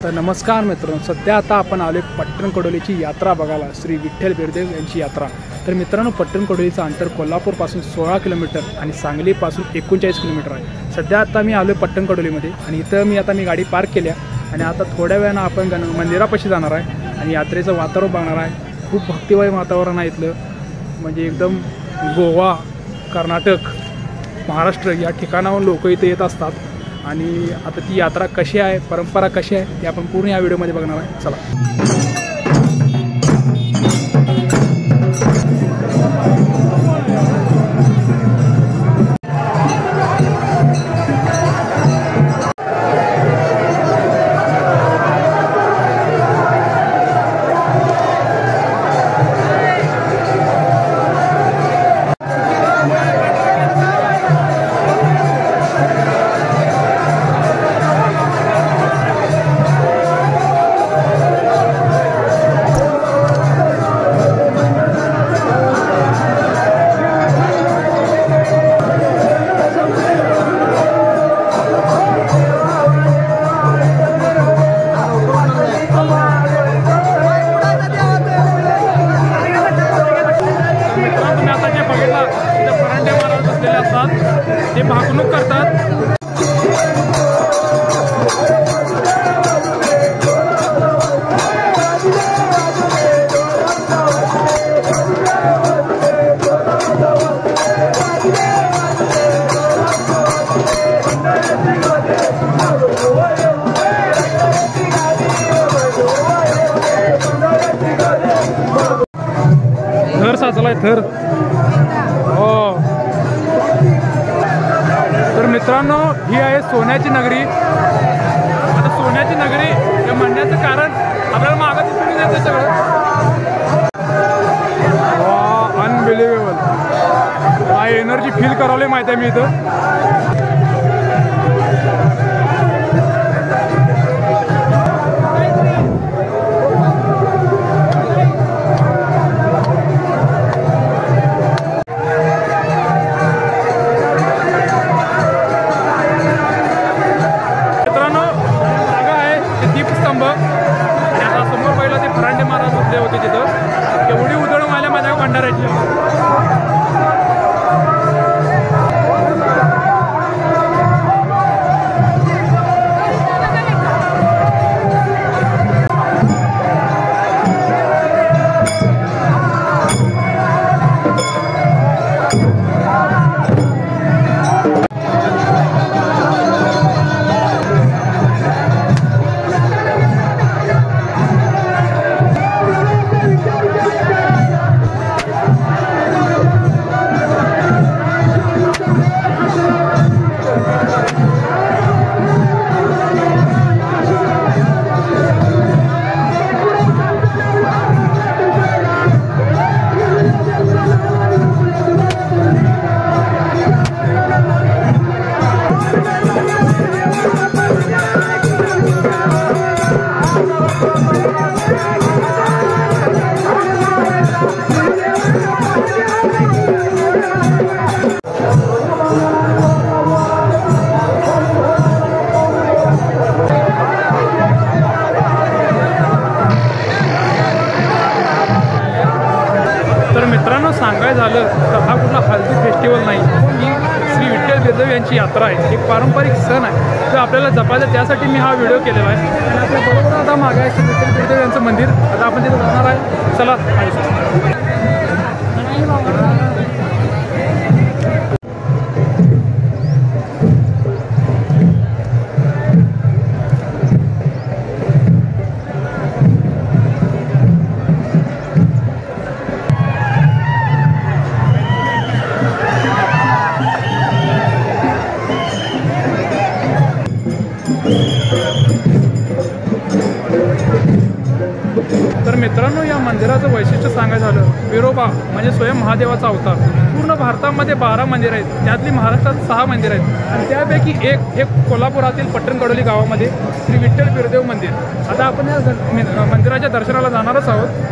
तर नमस्कार मित्रांनो, सध्या आता आपण आलो पट्टण कडोलीची यात्रा बघायला, श्री विठ्ठल बिरदेव यांची यात्रा। तर मित्रांनो, पट्टण कडोलीचं अंतर कोल्हापूरपासून 16 किलोमीटर आणि सांगलीपासून 39 किलोमीटर आहे। सध्या आता मी आलो पट्टण कडोलीमध्ये आणि इथं मी गाडी पार्क केली आणि आता थोड्या वेळानं आपण मंदिरापाशी जाणार आहे आणि यात्रेचं वातावरण बघणार आहे। खूप भक्तिमय वातावरण आहे इथलं, म्हणजे एकदम गोवा, कर्नाटक, महाराष्ट्र या ठिकाणाहून लोक इथे येत असतात। आणि आता ती यात्रा कशी आहे, परंपरा कशी आहे, ते आपण पूर्ण या व्हिडिओमध्ये बघणार आहे। चला। ते भागणूक करतात। थर साचलाय थर। हो, तर मित्रांनो, ही आहे सोन्याची नगरी। आता सोन्याची नगरी हे म्हणण्याचं कारण आपल्याला मागं दिसून येतं सगळं। वा, अनबिलिव्हेबल। हा एनर्जी फील करावली माहिती आहे मी इथं। होते तिथं एवढी उधळून आल्या माझ्या भंडाऱ्याची। तर मित्रांनो, सांगायचं झालं तर हा कुठला हल्दी फेस्टिवल नाही, ही श्री विठ्ठल बिरदेव यांची यात्रा आहे। एक पारंपरिक सण आहे, जो आपल्याला जपायचा, त्यासाठी मी हा व्हिडिओ केलेला आहे। आणि आपल्या बरोबर आता मागे आहे श्री विठ्ठल बिरदेव यांचं मंदिर। आता आपण तिथे जाणार आहे, चला। तर मित्रांनो, या मंदिराचं वैशिष्ट्य सांगायचं झालं, विरोबा म्हणजे स्वयं महादेवाचा अवतार। पूर्ण भारतामध्ये 12 मंदिर आहेत, त्यातली महाराष्ट्रात 6 मंदिर आहेत आणि त्यापैकी एक हे कोल्हापुरातील पट्टण कडोली गावामध्ये श्री विठ्ठल बिरदेव मंदिर। आता आपण या मंदिराच्या दर्शनाला जाणारच आहोत।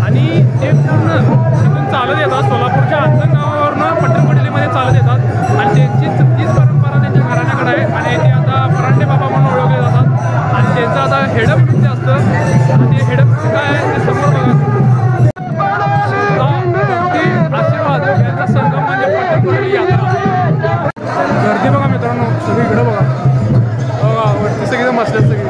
आणि ते पूर्ण तिथून चालत येतात सोलापूरच्या अंजनगावावरनं पट्टणकोडोलीमध्ये चालत येतात आणि त्यांची तीच परंपरा त्यांच्या घराण्याकडे आहे आणि ते आता परांडे बाबा म्हणून ओळखले जातात आणि त्यांचं आता हेडप नृत्य असतं आणि ते हेडप काय आहे ते समोर बघा आशीर्वाद यांचा संगम म्हणजे पट्टणकोडोली यात्रा. गर्दी बघा मित्रांनो सगळीकडे बघा वरती सगळी बसल्यात सगळी.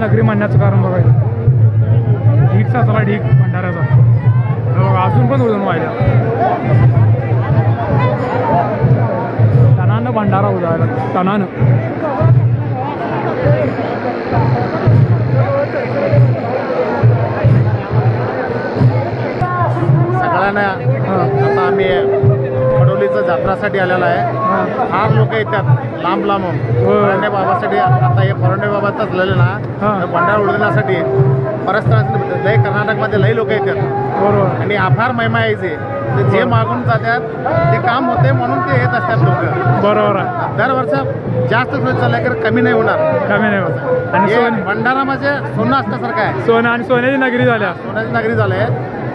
नगरी म्हणण्याचं कारण बघायचं ढीकचा चला ढीक भंडाऱ्याचा बघा अजून पण उडून व्हायला टनानं भंडारा उजायला टनानं सगळ्यांना आता आम्ही कडोलीचं जत्रासाठी आलेला आहे फार लोक येतात लांब लांबून फरंडे बाबासाठी आता हे फरंडे बाबाच झालेलं ना भंडारा उडवण्यासाठी बऱ्याच लय कर्नाटकमध्ये लई लोक येतात बरोबर आणि अफार महिमा यायचे ते जे मागून जातात ते काम होते म्हणून ते येत असतात लोक. बरोबर आहे. दरवर्ष जास्त सोय चाललाय तर कमी नाही होणार. कमी नाही होत. आणि हे भंडारा म्हणजे सोनं असल्यासारखं आहे. सोनं आणि सोन्याची नगरी झाल्या. सोन्याची नगरी झालंय.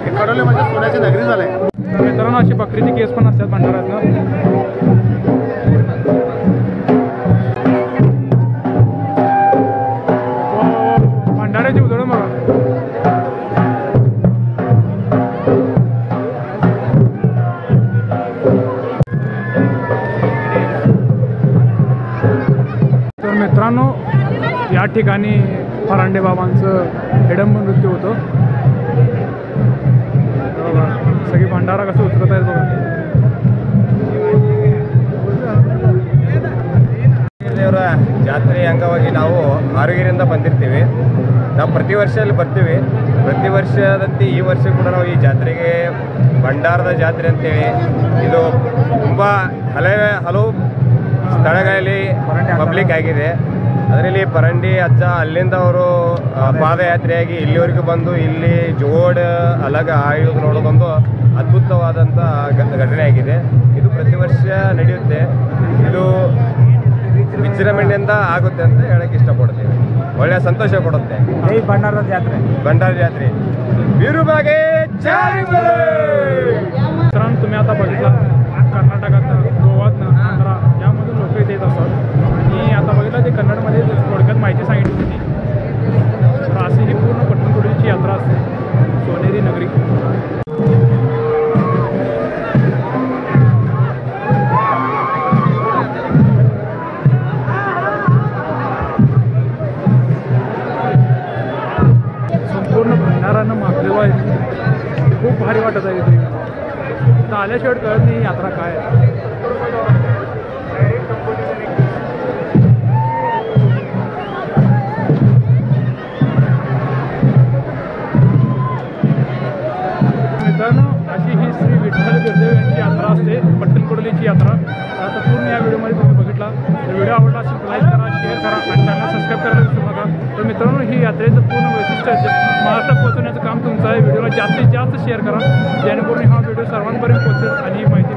हे कडोली म्हणजे सोन्याची नगरी झालंय. तर मित्रांनो अशी बकरीची केस पण असतात भंडाऱ्यातनं. भंडाऱ्याची उधळून बघा. तर मित्रांनो या ठिकाणी फरांडे बाबांचं हिडंब नृत्य होतं. सगळी भंडारा कसं उचलत आहेत बघा. ದೇವರ ಜಾತ್ರೆ ಅಂಗವಾಗಿ ನಾವು ಆರೋಗ್ಯದಿಂದ ಬಂದಿರ್ತೀವಿ. ನಾವು ಪ್ರತಿ ವರ್ಷ ಅಲ್ಲಿ ಬರ್ತೀವಿ. ಪ್ರತಿ ವರ್ಷದಂತೆ ಈ ವರ್ಷ ಕೂಡ ನಾವು ಈ ಜಾತ್ರೆಗೆ ಭಂಡಾರದ ಜಾತ್ರೆ ಅಂತೇಳಿ ಇದು ತುಂಬ ಹಲವು ಸ್ಥಳಗಳಲ್ಲಿ ಪಬ್ಲಿಕ್ ಆಗಿದೆ. ಅದರಲ್ಲಿ ಪರಂಡಿ ಅಜ್ಜ ಅಲ್ಲಿಂದ ಅವರು ಪಾದಯಾತ್ರೆಯಾಗಿ ಇಲ್ಲಿವರೆಗೂ ಬಂದು ಇಲ್ಲಿ ಜೋಡ್ ಅಲಗ ಆಯುವುದು ನೋಡೋದೊಂದು ಅದ್ಭುತವಾದಂಥ ಘಟನೆ ಆಗಿದೆ. ಇದು ಪ್ರತಿ ವರ್ಷ ನಡೆಯುತ್ತೆ. ಇದು ವಿಜೃಂಭಣೆಯಿಂದ ಆಗುತ್ತೆ ಅಂತ ಹೇಳಕ್ಕೆ ಇಷ್ಟಪಡ್ತೀವಿ. ಒಳ್ಳೆಯ ಸಂತೋಷ ಕೊಡುತ್ತೆ. भंडारा जात्रे. भंडारा जात्रे बिरुबागे मित्रांनो तुम्ही आता बघितला कर्नाटकात गोवात आंध्रा यामधून लोक इथे येत असतात. आणि आता बघितलं ते कन्नडमध्ये थोडक्यात माहिती सांगितली होती. तर अशी ही पूर्ण पट्टणकोडीची यात्रा असते. सोनेरी नगरी. संपूर्ण भंडारानं मागलेलो आहे. खूप भारी वाटत आहे इथे. इथं आल्याशिवाय कळत नाही यात्रा काय आहे. मित्रांनो अशी ही श्री विठ्ठल बिरदेव यांची यात्रा असते. पट्टणकोडोलीची यात्रा. आता पूर्ण या व्हिडिओमध्ये तुम्ही बघितला. तर व्हिडिओ आवडला असेल लाईक करा, शेअर करा आणि चॅनल सबस्क्राईब करायला विसरू नका. तर मित्रांनो ही यात्रेचं पूर्ण वैशिष्ट्य महाराष्ट्रात पोहोचवण्याचं काम तुमचं आहे. व्हिडिओला जास्तीत जास्त शेअर करा जेणेकरून हा व्हिडिओ सर्वांपर्यंत पोहोचेल आणि ही माहिती